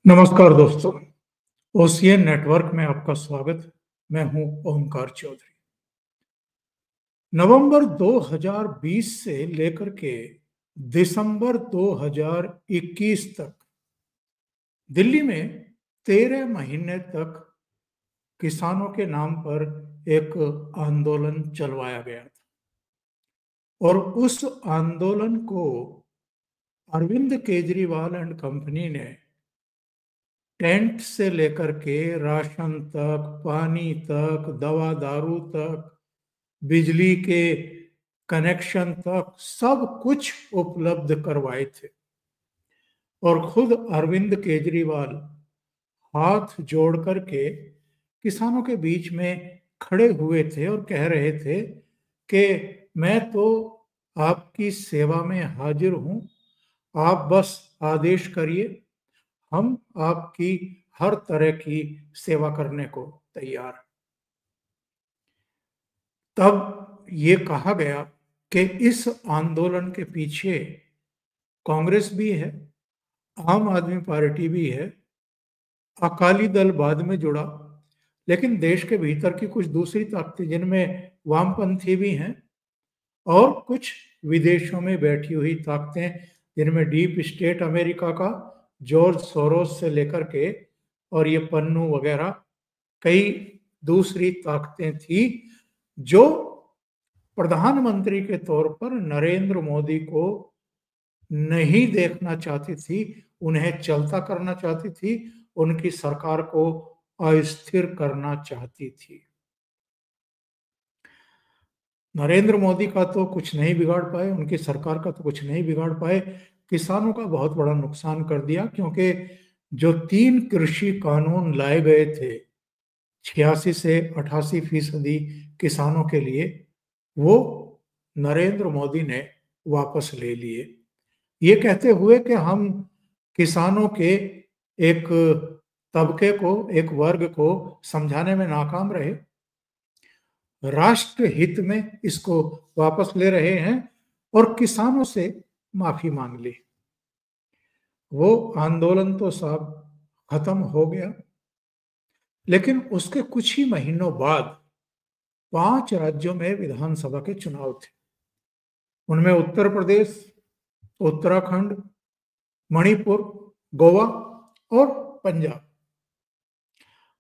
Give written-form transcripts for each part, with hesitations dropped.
नमस्कार दोस्तों, ocean network में आपका स्वागत। मैं हूं ओमकार चौधरी। नवंबर 2020 से लेकर के दिसंबर 2021 तक दिल्ली में 13 महीने तक किसानों के नाम पर एक आंदोलन चलवाया गया था और उस आंदोलन को अरविंद केजरीवाल एंड कंपनी ने टेंट से लेकर के राशन तक, पानी तक, दवा दारू तक, बिजली के कनेक्शन तक सब कुछ उपलब्ध करवाए थे। और खुद अरविंद केजरीवाल हाथ जोड़ करके किसानों के बीच में खड़े हुए थे और कह रहे थे कि मैं तो आपकी सेवा में हाजिर हूं, आप बस आदेश करिए, हम आपकी हर तरह की सेवा करने को तैयार। तब ये कहा गया कि इस आंदोलन के पीछे कांग्रेस भी है, आम आदमी पार्टी भी है, अकाली दल बाद में जुड़ा, लेकिन देश के भीतर की कुछ दूसरी ताकतें जिनमें वामपंथी भी हैं और कुछ विदेशों में बैठी हुई ताकतें जिनमें डीप स्टेट अमेरिका का जॉर्ज सोरोस से लेकर के और ये पन्नू वगैरह कई दूसरी ताकतें थी जो प्रधानमंत्री के तौर पर नरेंद्र मोदी को नहीं देखना चाहती थी, उन्हें चलता करना चाहती थी, उनकी सरकार को अस्थिर करना चाहती थी। नरेंद्र मोदी का तो कुछ नहीं बिगाड़ पाए, उनकी सरकार का तो कुछ नहीं बिगाड़ पाए, किसानों का बहुत बड़ा नुकसान कर दिया। क्योंकि जो 3 कृषि कानून लाए गए थे 86 से 88% किसानों के लिए, वो नरेंद्र मोदी ने वापस ले लिए, ये कहते हुए कि हम किसानों के एक तबके को, एक वर्ग को समझाने में नाकाम रहे, राष्ट्र हित में इसको वापस ले रहे हैं और किसानों से माफी मांग ली। वो आंदोलन तो साहब खत्म हो गया, लेकिन उसके कुछ ही महीनों बाद 5 राज्यों में विधानसभा के चुनाव थे। उनमें उत्तर प्रदेश, उत्तराखंड, मणिपुर, गोवा और पंजाब।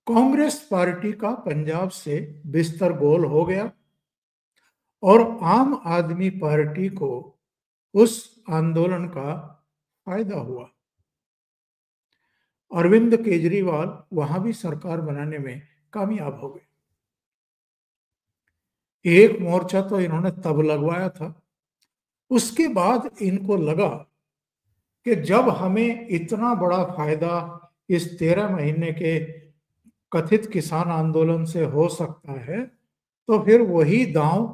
कांग्रेस पार्टी का पंजाब से बिस्तर गोल हो गया और आम आदमी पार्टी को उस आंदोलन का फायदा हुआ। अरविंद केजरीवाल वहां भी सरकार बनाने में कामयाब हो गए। एक मोर्चा तो इन्होंने तब लगवाया था, उसके बाद इनको लगा कि जब हमें इतना बड़ा फायदा इस 13 महीने के कथित किसान आंदोलन से हो सकता है, तो फिर वही दांव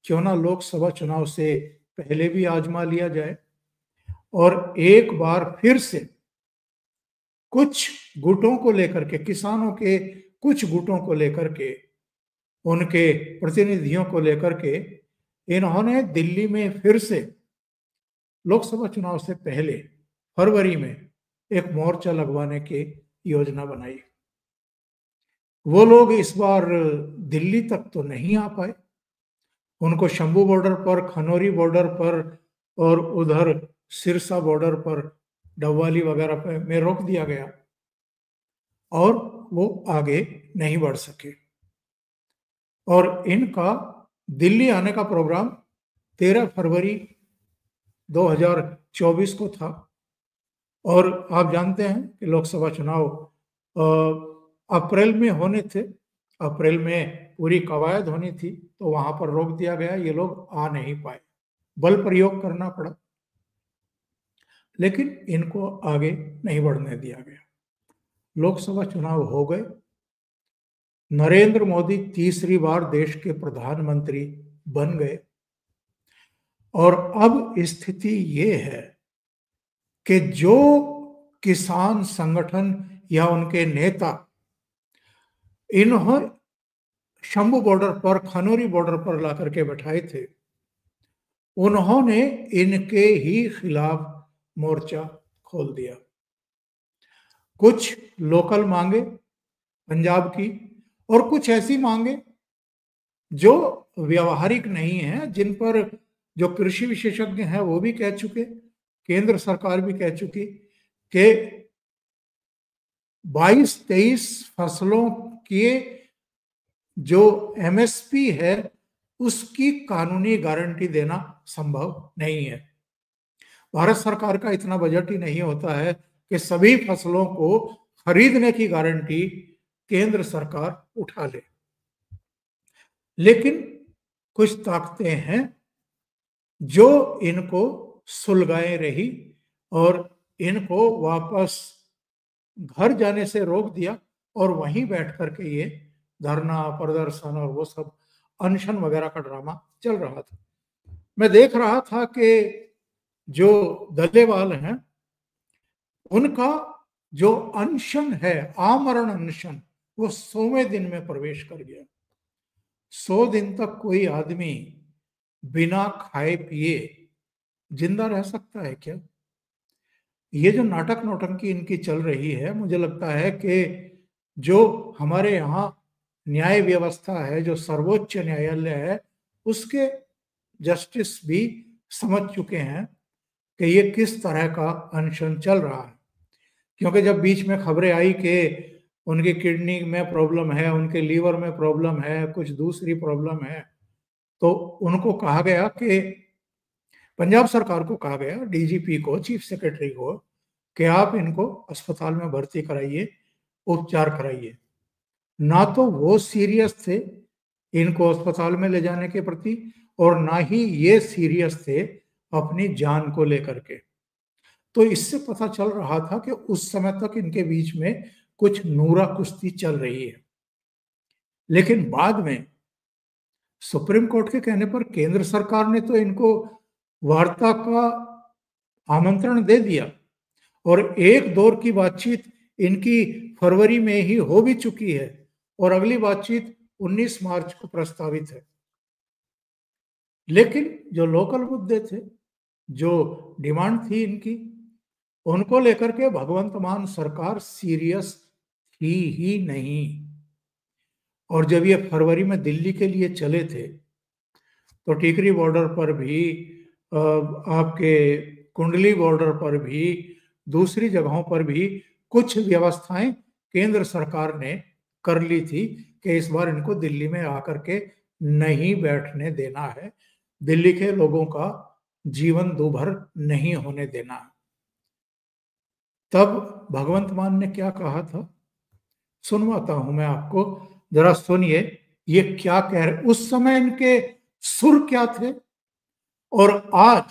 क्यों ना लोकसभा चुनाव से पहले भी आजमा लिया जाए और एक बार फिर से कुछ गुटों को लेकर के, किसानों के कुछ गुटों को लेकर के, उनके प्रतिनिधियों को लेकर के इन्होंने दिल्ली में फिर से लोकसभा चुनाव से पहले फरवरी में एक मोर्चा लगवाने की योजना बनाई। वो लोग इस बार दिल्ली तक तो नहीं आ पाए, उनको शंभू बॉर्डर पर, खनौरी बॉर्डर पर और उधर सिरसा बॉर्डर पर डबवाली वगैरह पे में रोक दिया गया और वो आगे नहीं बढ़ सके। और इनका दिल्ली आने का प्रोग्राम 13 फरवरी 2024 को था और आप जानते हैं कि लोकसभा चुनाव अप्रैल में होने थे, अप्रैल में पूरी कवायद होनी थी, तो वहां पर रोक दिया गया, ये लोग आ नहीं पाए, बल प्रयोग करना पड़ा, लेकिन इनको आगे नहीं बढ़ने दिया गया। लोकसभा चुनाव हो गए, नरेंद्र मोदी तीसरी बार देश के प्रधानमंत्री बन गए और अब स्थिति ये है कि जो किसान संगठन या उनके नेता इन्होंने शंभू बॉर्डर पर, खनौरी बॉर्डर पर ला करके बैठाए थे, उन्होंने इनके ही खिलाफ मोर्चा खोल दिया। कुछ लोकल मांगे पंजाब की, और कुछ ऐसी मांगे जो व्यवहारिक नहीं है, जिन पर जो कृषि विशेषज्ञ हैं वो भी कह चुके, केंद्र सरकार भी कह चुकी कि 22-23 फसलों के जो एमएसपी है उसकी कानूनी गारंटी देना संभव नहीं है। भारत सरकार का इतना बजट ही नहीं होता है कि सभी फसलों को खरीदने की गारंटी केंद्र सरकार उठा ले। लेकिन कुछ ताकतें हैं जो इनको सुलगाए रही और इनको वापस घर जाने से रोक दिया, और वहीं बैठ करके ये धरना, प्रदर्शन और वो सब अनशन वगैरह का ड्रामा चल रहा था। मैं देख रहा था कि जो दलेवाल हैं उनका जो अनशन है, आमरण अनशन, वो 100वें दिन में प्रवेश कर गया। 100 दिन तक कोई आदमी बिना खाए पिए जिंदा रह सकता है क्या? ये जो नाटक नौटंकी इनकी चल रही है, मुझे लगता है कि जो हमारे यहाँ न्याय व्यवस्था है, जो सर्वोच्च न्यायालय है, उसके जस्टिस भी समझ चुके हैं कि ये किस तरह का अनशन चल रहा है। क्योंकि जब बीच में खबरें आई कि उनकी किडनी में प्रॉब्लम है, उनके लीवर में प्रॉब्लम है, कुछ दूसरी प्रॉब्लम है, तो उनको कहा गया कि पंजाब सरकार को कहा गया, डीजीपी को, चीफ सेक्रेटरी को, कि आप इनको अस्पताल में भर्ती कराइए, उपचार कराइए। ना तो वो सीरियस थे इनको अस्पताल में ले जाने के प्रति, और ना ही ये सीरियस थे अपनी जान को लेकर के। तो इससे पता चल रहा था कि उस समय तक इनके बीच में कुछ नूरा कुश्ती चल रही है। लेकिन बाद में सुप्रीम कोर्ट के कहने पर केंद्र सरकार ने तो इनको वार्ता का आमंत्रण दे दिया, और एक दौर की बातचीत इनकी फरवरी में ही हो भी चुकी है, और अगली बातचीत 19 मार्च को प्रस्तावित है। लेकिन जो लोकल मुद्दे थे, जो डिमांड थी इनकी, उनको लेकर के भगवंत मान सरकार सीरियस थी ही नहीं। और जब ये फरवरी में दिल्ली के लिए चले थे तो टिकरी बॉर्डर पर भी, आपके कुंडली बॉर्डर पर भी, दूसरी जगहों पर भी कुछ व्यवस्थाएं केंद्र सरकार ने कर ली थी कि इस बार इनको दिल्ली में आकर के नहीं बैठने देना है, दिल्ली के लोगों का जीवन दूभर नहीं होने देना है। तब भगवंत मान ने क्या कहा था, सुनवाता हूं मैं आपको, जरा सुनिए ये क्या कह रहे। उस समय इनके सुर क्या थे, और आज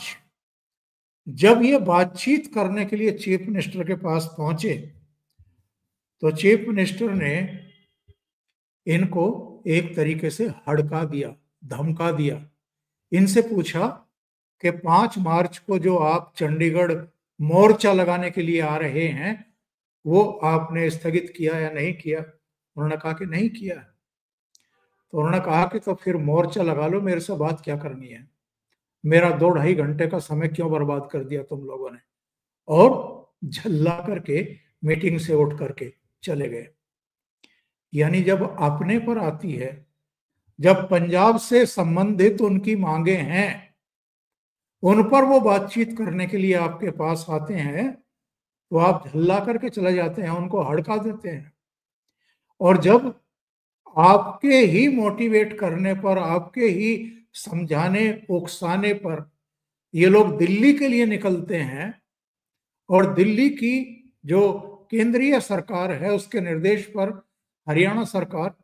जब ये बातचीत करने के लिए चीफ मिनिस्टर के पास पहुंचे तो चीफ मिनिस्टर ने इनको एक तरीके से हड़का दिया, धमका दिया। इनसे पूछा कि 5 मार्च को जो आप चंडीगढ़ मोर्चा लगाने के लिए आ रहे हैं, वो आपने स्थगित किया या नहीं किया? उन्होंने कहा कि नहीं किया। तो उन्होंने कहा कि तो फिर मोर्चा लगा लो, मेरे से बात क्या करनी है, मेरा 2-2.5 घंटे का समय क्यों बर्बाद कर दिया तुम लोगों ने? और झल्ला करके मीटिंग से उठ करके चले गए। यानी जब अपने पर आती है, जब पंजाब से संबंधित उनकी मांगे हैं, उन पर वो बातचीत करने के लिए आपके पास आते हैं, तो आप झल्ला करके चले जाते हैं, उनको हड़का देते हैं। और जब आपके ही मोटिवेट करने पर, आपके ही समझाने उकसाने पर ये लोग दिल्ली के लिए निकलते हैं, और दिल्ली की जो केंद्रीय सरकार है उसके निर्देश पर हरियाणा सरकार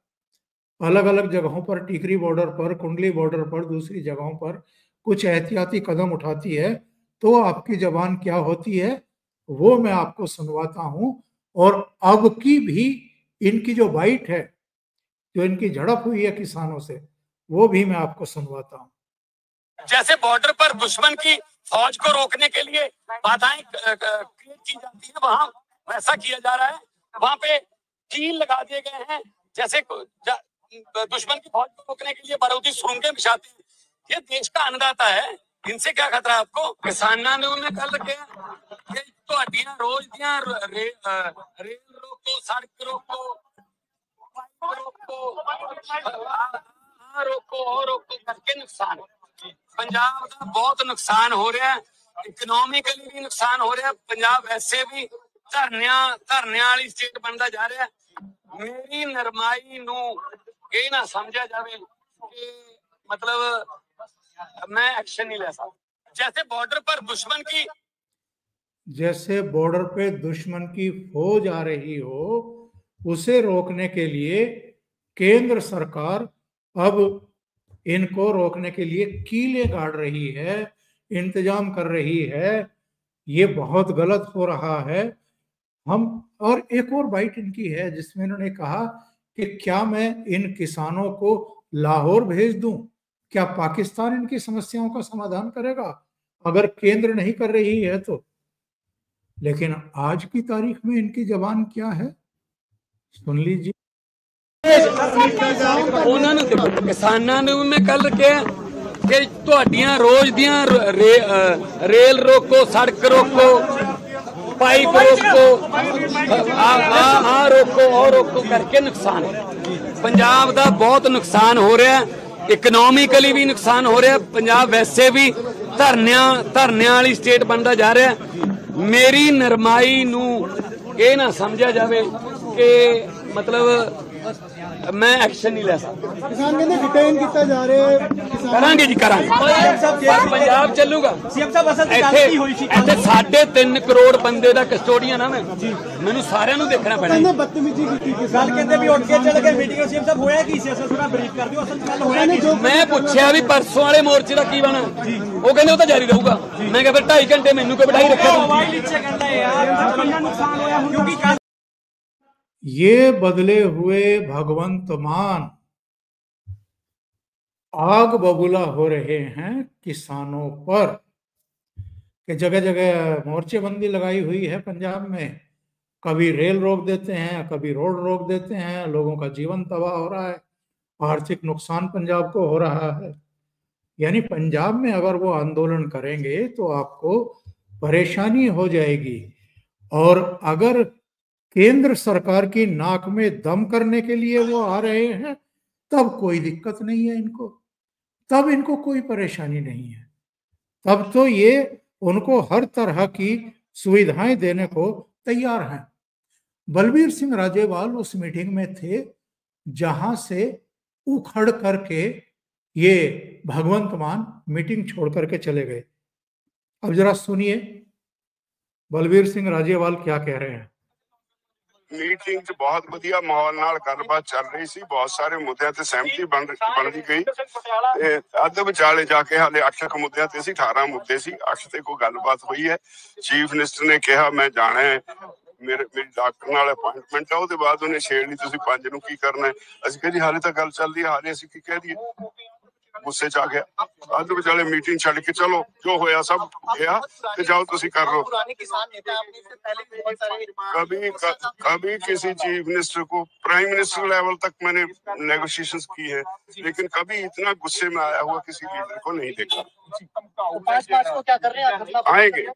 अलग अलग जगहों पर, टिकरी बॉर्डर पर, कुंडली बॉर्डर पर, दूसरी जगहों पर कुछ एहतियाती कदम उठाती है, तो आपकी जबान क्या होती है वो मैं आपको सुनवाता हूं। और अब की भी इनकी जो बाइट है, जो इनकी झड़प हुई है किसानों से, वो भी मैं आपको सुनवाता हूं। जैसे बॉर्डर पर दुश्मन की फौज को रोकने के लिए बाधाएं क्रिएट की जाती है, वहां वैसा किया जा रहा है। वहां पे कील लगा दिए गए हैं, जैसे दुश्मन की फौज को रोकने के लिए बारूदी सुरंगें बिछाते हैं। ये देश का अन्नदाता है, इनसे क्या खतरा आपको? किसानां ने उन्हें कल रखे ਤੁਹਾਡੀਆਂ ਰੋਜ਼ ਦੀਆਂ ਰੇਲ ਰੋਕੋ, ਸੜਕ ਰੋਕੋ, रोको करके नुकसान, पंजाब का बहुत नुकसान हो रहा है, इकोनॉमिकली भी नुकसान हो रहा है। पंजाब वैसे भी धरने वाली स्टेट बनता जा रहा है। मेरी नरमाई नू ये ना समझा जाए कि मतलब मैं एक्शन नहीं ले सकता। जैसे बॉर्डर पे दुश्मन की फौज आ रही हो, उसे रोकने के लिए केंद्र सरकार अब इनको रोकने के लिए कीलें गाड़ रही है, इंतजाम कर रही है। ये बहुत गलत हो रहा है। हम और एक और बाइट इनकी है जिसमें इन्होंने कहा कि क्या मैं इन किसानों को लाहौर भेज दूं? क्या पाकिस्तान इनकी समस्याओं का समाधान करेगा अगर केंद्र नहीं कर रही है तो? लेकिन आज की तारीख में इनकी जबान क्या है, सुन लीजिए। किसानां ने मैं कल कहा कि ਤੁਹਾਡੀਆਂ रोज दियां रेल रोको, सड़क रोको, पाइप रोको, रोको और रोको करके नुकसान, पंजाब का बहुत नुकसान हो रहा है, इकोनॉमिकली भी नुकसान हो रहा है। पंजाब वैसे भी धरने वाली स्टेट बनता जा रहा है। मेरी नरमाई नू ये ना समझा जाए कि मतलब मैं एक्शन नहीं ले सकता। किसान कहते डिटेन किया जा रहा है, करांगे जी करांगे, पंजाब चलूगा। इत्थे 3.5 करोड़ बंदे दा कस्टोडियन है मैनू सारिਆਂ ਨੂੰ देखना पैना। बदतमीजी की गल कहते भी उठ के चल गए मीटिंग सीएम साहब होया की सी, असल थोड़ा ब्रीफ कर दियो असल गल होया की। मैं पूछया भी परसों वाले मोर्चे दा की बना, वो कहंदे वो तो जारी रहूगा। मैं कहा फिर 2.5 घंटे मैनू कोई बिठाई रखा क्योंकि ये बदले हुए भगवंत मान आग बबूला हो रहे हैं किसानों पर कि जगह जगह मोर्चेबंदी लगाई हुई है पंजाब में। कभी रेल रोक देते हैं, कभी रोड रोक देते हैं, लोगों का जीवन तबाह हो रहा है, आर्थिक नुकसान पंजाब को हो रहा है। यानी पंजाब में अगर वो आंदोलन करेंगे तो आपको परेशानी हो जाएगी। और अगर केंद्र सरकार की नाक में दम करने के लिए वो आ रहे हैं तब कोई दिक्कत नहीं है इनको, तब इनको कोई परेशानी नहीं है, तब तो ये उनको हर तरह की सुविधाएं देने को तैयार हैं। बलबीर सिंह राजेवाल उस मीटिंग में थे जहां से उखड़ करके ये भगवंत मान मीटिंग छोड़ करके चले गए। अब जरा सुनिए बलबीर सिंह राजेवाल क्या कह रहे हैं। मीटिंग च बहुत वधिया माहौल नाल गलबात चल रही सी, बहुत सारे मुद्दों ते सहमति बनती गई। अध विचाले जाके हाले 8 मुद्दों ते सी, 18 मुद्दे सी, 8 ते कोई गलबात हुई है। चीफ मिनिस्टर ने कहा मैं जाना है, मेरी डॉक्टर नाल अपॉइंटमेंट है, उसके बाद उन्हें छेड़ ली तुसीं 5 नूं की करना है। असीं कहा जी हाले तो गल चल रही है, हाले असीं की कह दईए। गुस्से च आ गया, अध विचाले मीटिंग छड़ के चलो जो होया सब गया ते जाओ तुसीं कर लो। कभी किसी चीफ मिनिस्टर को प्राइम मिनिस्टर लेवल तक मैंने नेगोशिएशंस की है, लेकिन कभी इतना गुस्से में आया हुआ किसी लीडर को नहीं देखा। आएंगे।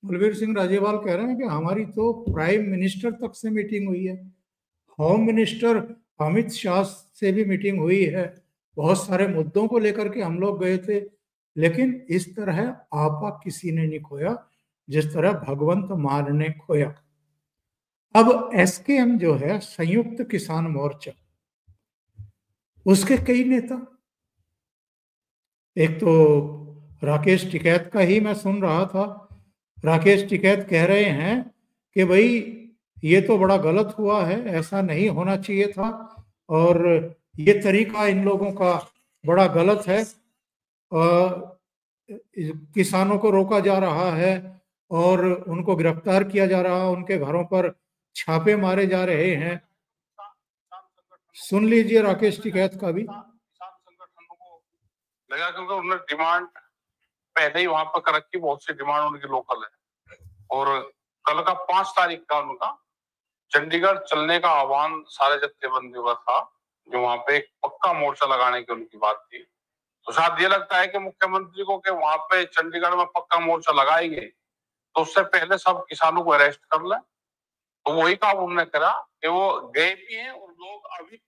बलबीर सिंह राजेवाल कह रहे हैं कि हमारी तो प्राइम मिनिस्टर तक से मीटिंग हुई है, होम मिनिस्टर अमित शाह से भी मीटिंग हुई है, बहुत सारे मुद्दों को लेकर के हम लोग गए थे, लेकिन इस तरह आपा किसी ने नहीं खोया जिस तरह भगवंत मान ने खोया। अब एसकेएम जो है संयुक्त किसान मोर्चा, उसके कई नेता, एक तो राकेश टिकैत का ही मैं सुन रहा था। राकेश टिकैत कह रहे हैं कि भाई ये तो बड़ा गलत हुआ है, ऐसा नहीं होना चाहिए था, और ये तरीका इन लोगों का बड़ा गलत है। किसानों को रोका जा रहा है और उनको गिरफ्तार किया जा रहा है, उनके घरों पर छापे मारे जा रहे हैं। सुन लीजिए राकेश टिकैत का भी। लगा क्योंकि उन्होंने डिमांड पहले ही वहां पर कर रखी, बहुत सी डिमांड उनकी लोकल है। और कल का 5 तारीख का उनका चंडीगढ़ चलने का आह्वान सारे जत्थेबंदियों का था, जो वहां पे एक पक्का मोर्चा लगाने की उनकी बात थी। तो शायद ये लगता है कि मुख्यमंत्री को कि वहां पे चंडीगढ़ में पक्का मोर्चा लगाएंगे तो उससे पहले सब किसानों को अरेस्ट कर लें। तो वही काम उन्होंने करा कि वो गए भी हैं और लोग अभी,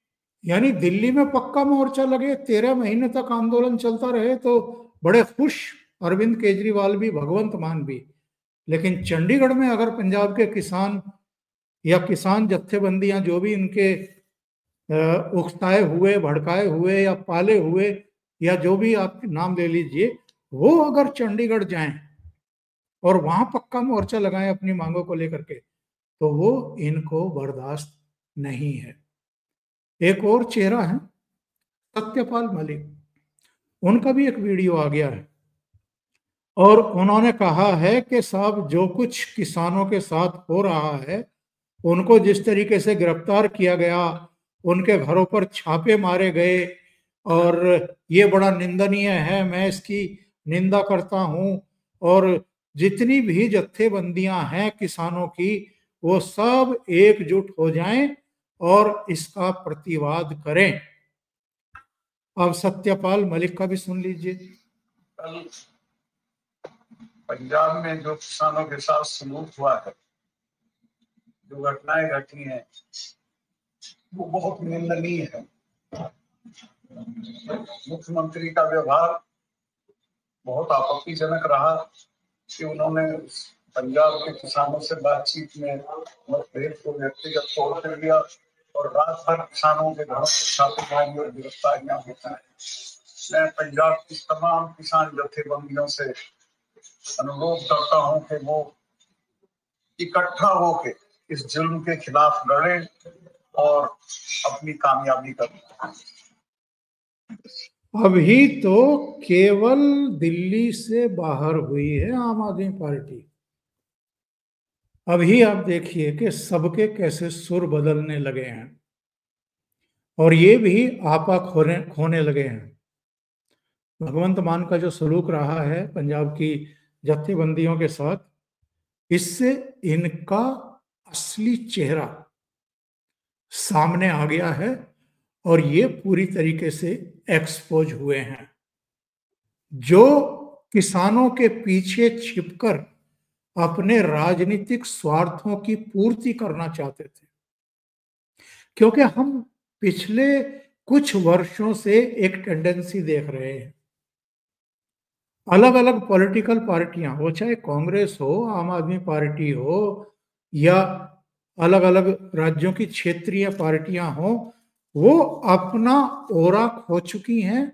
यानी दिल्ली में पक्का मोर्चा लगे, 13 महीने तक आंदोलन चलता रहे तो बड़े खुश अरविंद केजरीवाल भी, भगवंत मान भी। लेकिन चंडीगढ़ में अगर पंजाब के किसान या किसान जत्थेबंदियां जो भी इनके उकसाए हुए, भड़काए हुए या पाले हुए या जो भी आप नाम ले लीजिए, वो अगर चंडीगढ़ जाएं और वहां पक्का मोर्चा लगाएं अपनी मांगों को लेकर के, तो वो इनको बर्दाश्त नहीं है। एक और चेहरा है सत्यपाल मलिक, उनका भी एक वीडियो आ गया है और उन्होंने कहा है कि साहब जो कुछ किसानों के साथ हो रहा है, उनको जिस तरीके से गिरफ्तार किया गया, उनके घरों पर छापे मारे गए, और ये बड़ा निंदनीय है, मैं इसकी निंदा करता हूं। और जितनी भी जत्थेबंदियां हैं किसानों की, वो सब एकजुट हो जाएं और इसका प्रतिवाद करें। अब सत्यपाल मलिक का भी सुन लीजिए। कल पंजाब में जो किसानों के साथ सलूक हुआ है, जो घटनाएं घटी हैं, वो बहुत निंदनीय है। मुख्यमंत्री का व्यवहार बहुत आपत्तिजनक रहा कि उन्होंने पंजाब के किसानों से बातचीत में मतभेद को व्यक्तिगत तौर पर लिया और रात भर किसानों के घरों से छापेमारी और गिरफ्तारियां होती हैं। मैं पंजाब की तमाम किसान जत्थेबंदियों से अनुरोध करता हूं कि वो इकट्ठा होकर इस जुल्म के खिलाफ लड़ें और अपनी कामयाबी करें। अभी तो केवल दिल्ली से बाहर हुई है आम आदमी पार्टी। अभी आप देखिए कि सबके कैसे सुर बदलने लगे हैं और ये भी आपा खोने लगे हैं। भगवंत मान का जो सलूक रहा है पंजाब की जत्थेबंदियों के साथ, इससे इनका असली चेहरा सामने आ गया है और ये पूरी तरीके से एक्सपोज हुए हैं। जो किसानों के पीछे छिपकर अपने राजनीतिक स्वार्थों की पूर्ति करना चाहते थे, क्योंकि हम पिछले कुछ वर्षों से एक टेंडेंसी देख रहे हैं, अलग अलग पॉलिटिकल पार्टियां, वो चाहे कांग्रेस हो, आम आदमी पार्टी हो या अलग अलग राज्यों की क्षेत्रीय पार्टियां हो, वो अपना ओरा खो चुकी हैं।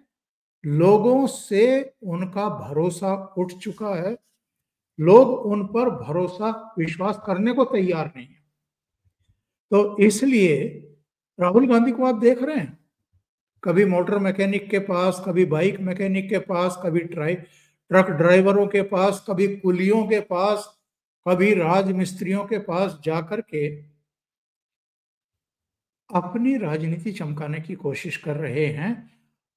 लोगों से उनका भरोसा उठ चुका है, लोग उन पर भरोसा विश्वास करने को तैयार नहीं है। तो इसलिए राहुल गांधी को आप देख रहे हैं, कभी मोटर मैकेनिक के पास, कभी बाइक मैकेनिक के पास, कभी ट्रक ड्राइवरों के पास, कभी कुलियों के पास, कभी राजमिस्त्रियों के पास जाकर के अपनी राजनीति चमकाने की कोशिश कर रहे हैं।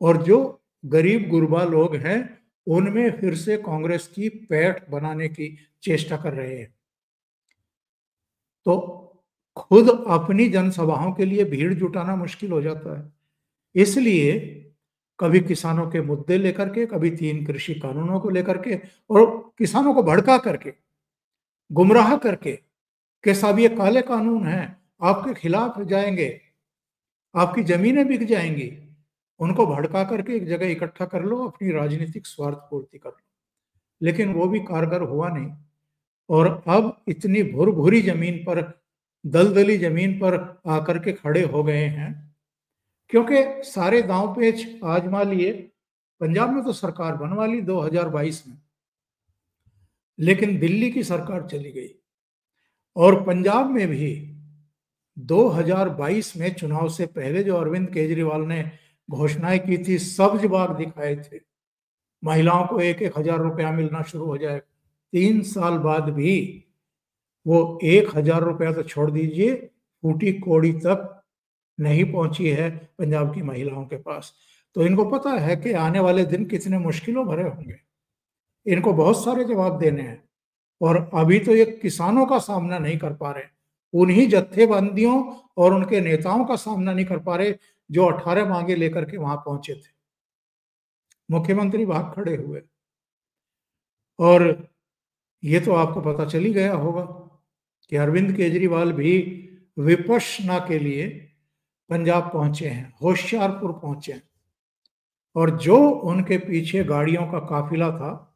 और जो गरीब गुरबा लोग हैं उनमें फिर से कांग्रेस की पैठ बनाने की चेष्टा कर रहे हैं। तो खुद अपनी जनसभाओं के लिए भीड़ जुटाना मुश्किल हो जाता है। इसलिए कभी किसानों के मुद्दे लेकर के, कभी 3 कृषि कानूनों को लेकर के, और किसानों को भड़का करके, गुमराह करके कि साहब ये काले कानून हैं, आपके खिलाफ जाएंगे, आपकी जमीनें बिक जाएंगी, उनको भड़का करके एक जगह इकट्ठा कर लो, अपनी राजनीतिक स्वार्थ पूर्ति कर लो। लेकिन वो भी कारगर हुआ नहीं। और अब इतनी भुरभुरी जमीन पर, दलदली जमीन पर आकर के खड़े हो गए हैं, क्योंकि सारे दांव पेच आजमा लिए। पंजाब में तो सरकार बनवा ली 2022 में, लेकिन दिल्ली की सरकार चली गई। और पंजाब में भी 2022 में चुनाव से पहले जो अरविंद केजरीवाल ने घोषणाएं की थी, सब्ज बाग दिखाए थे, महिलाओं को 1-1 हजार रुपया मिलना शुरू हो जाए। 3 साल बाद भी वो 1,000 रुपया तो छोड़ दीजिए, फूटी कोड़ी तक नहीं पहुंची है पंजाब की महिलाओं के पास। तो इनको पता है कि आने वाले दिन कितने मुश्किलों भरे होंगे। इनको बहुत सारे जवाब देने हैं। और अभी तो ये किसानों का सामना नहीं कर पा रहे, उन्हीं जत्थेबंदियों और उनके नेताओं का सामना नहीं कर पा रहे जो 18 मांगे लेकर के वहां पहुंचे थे। मुख्यमंत्री भाग खड़े हुए। और ये तो आपको पता चल ही गया होगा कि अरविंद केजरीवाल भी विपश्यना के लिए पंजाब पहुंचे हैं, होशियारपुर पहुंचे हैं। और जो उनके पीछे गाड़ियों का काफिला था,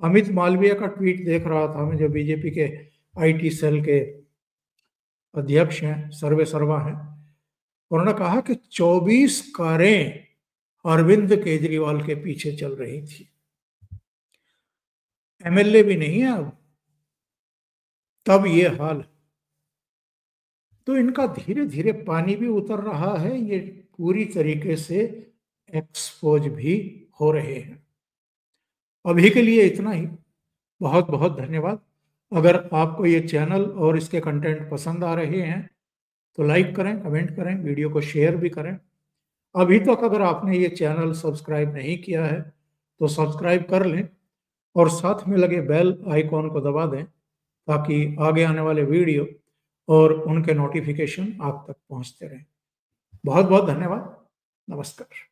अमित मालवीय का ट्वीट देख रहा था मैं, जो बीजेपी के आईटी सेल के अध्यक्ष हैं, सर्वे सर्वा हैं। उन्होंने कहा कि 24 कारें अरविंद केजरीवाल के पीछे चल रही थी। एमएलए भी नहीं है अब, तब ये हाल। तो इनका धीरे धीरे पानी भी उतर रहा है, ये पूरी तरीके से एक्सपोज भी हो रहे हैं। अभी के लिए इतना ही। बहुत बहुत धन्यवाद। अगर आपको ये चैनल और इसके कंटेंट पसंद आ रहे हैं तो लाइक करें, कमेंट करें, वीडियो को शेयर भी करें। अभी तक अगर आपने ये चैनल सब्सक्राइब नहीं किया है तो सब्सक्राइब कर लें और साथ में लगे बेल आइकॉन को दबा दें ताकि आगे आने वाले वीडियो और उनके नोटिफिकेशन आप तक पहुंचते रहें। बहुत बहुत धन्यवाद। नमस्कार।